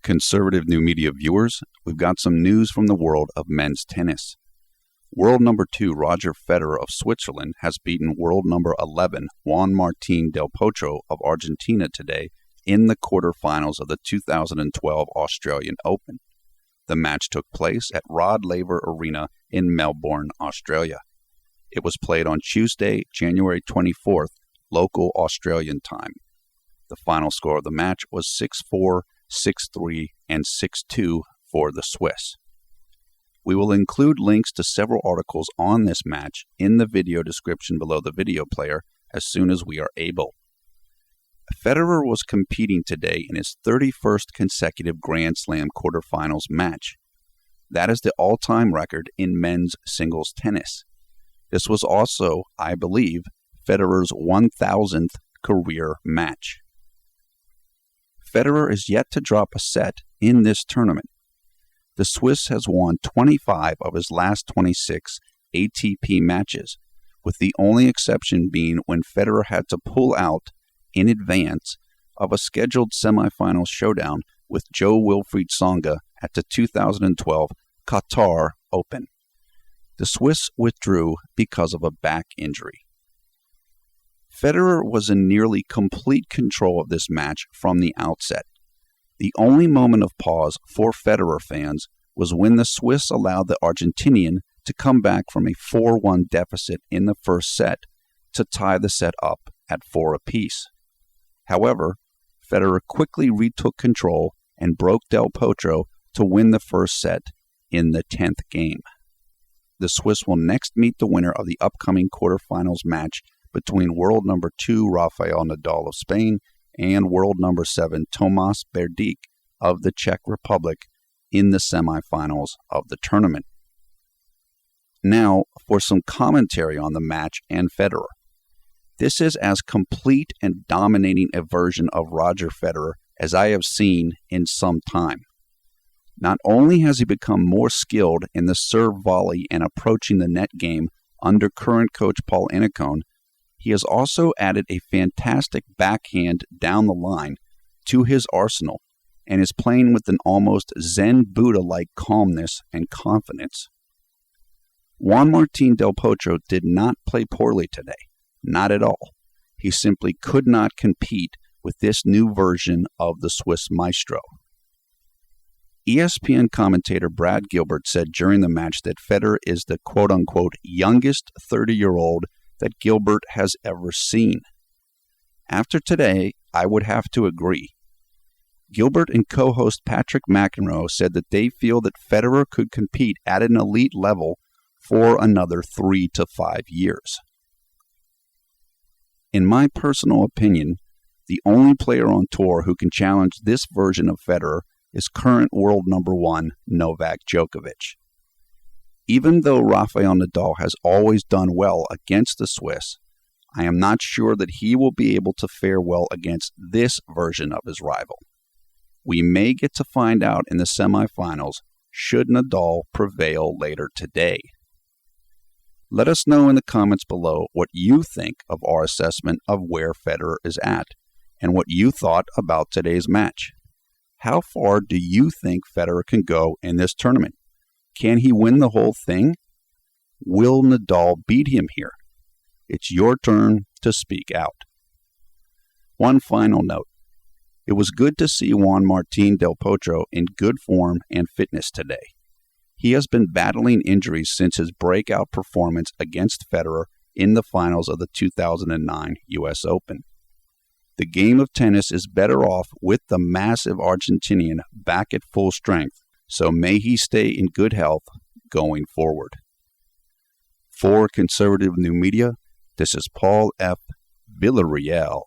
Conservative new media viewers, we've got some news from the world of men's tennis. World number 2 Roger Federer of Switzerland has beaten world number 11 Juan Martin Del Potro of Argentina today in the quarterfinals of the 2012 Australian Open. The match took place at Rod Laver Arena in Melbourne, Australia. It was played on Tuesday, January 24th, local Australian time. The final score of the match was 6-4, 6-3, and 6-2 for the Swiss. We will include links to several articles on this match in the video description below the video player as soon as we are able. Federer was competing today in his 31st consecutive Grand Slam quarterfinals match. That is the all-time record in men's singles tennis. This was also, I believe, Federer's 1,000th career match. Federer is yet to drop a set in this tournament. The Swiss has won 25 of his last 26 ATP matches, with the only exception being when Federer had to pull out in advance of a scheduled semifinal showdown with Jo-Wilfried Tsonga at the 2012 Qatar Open. The Swiss withdrew because of a back injury. Federer was in nearly complete control of this match from the outset. The only moment of pause for Federer fans was when the Swiss allowed the Argentinian to come back from a 4-1 deficit in the first set to tie the set up at 4 apiece. However, Federer quickly retook control and broke Del Potro to win the first set in the 10th game. The Swiss will next meet the winner of the upcoming quarterfinals match between world number 2 Rafael Nadal of Spain and world number 7 Tomas Berdych of the Czech Republic in the semifinals of the tournament. Now for some commentary on the match and Federer. This is as complete and dominating a version of Roger Federer as I have seen in some time. Not only has he become more skilled in the serve volley and approaching the net game under current coach Paul Annacone, he has also added a fantastic backhand down the line to his arsenal and is playing with an almost Zen Buddha-like calmness and confidence. Juan Martin Del Potro did not play poorly today, not at all. He simply could not compete with this new version of the Swiss maestro. ESPN commentator Brad Gilbert said during the match that Federer is the quote-unquote youngest 30-year-old that Gilbert has ever seen. After today, I would have to agree. Gilbert and co-host Patrick McEnroe said that they feel that Federer could compete at an elite level for another 3 to 5 years. In my personal opinion, the only player on tour who can challenge this version of Federer is current world number 1 Novak Djokovic. Even though Rafael Nadal has always done well against the Swiss, I am not sure that he will be able to fare well against this version of his rival. We may get to find out in the semifinals should Nadal prevail later today. Let us know in the comments below what you think of our assessment of where Federer is at and what you thought about today's match. How far do you think Federer can go in this tournament? Can he win the whole thing? Will Nadal beat him here? It's your turn to speak out. One final note. It was good to see Juan Martin Del Potro in good form and fitness today. He has been battling injuries since his breakout performance against Federer in the finals of the 2009 U.S. Open. The game of tennis is better off with the massive Argentinian back at full strength, so may he stay in good health going forward. For Conservative New Media, this is Paul F. Villarreal.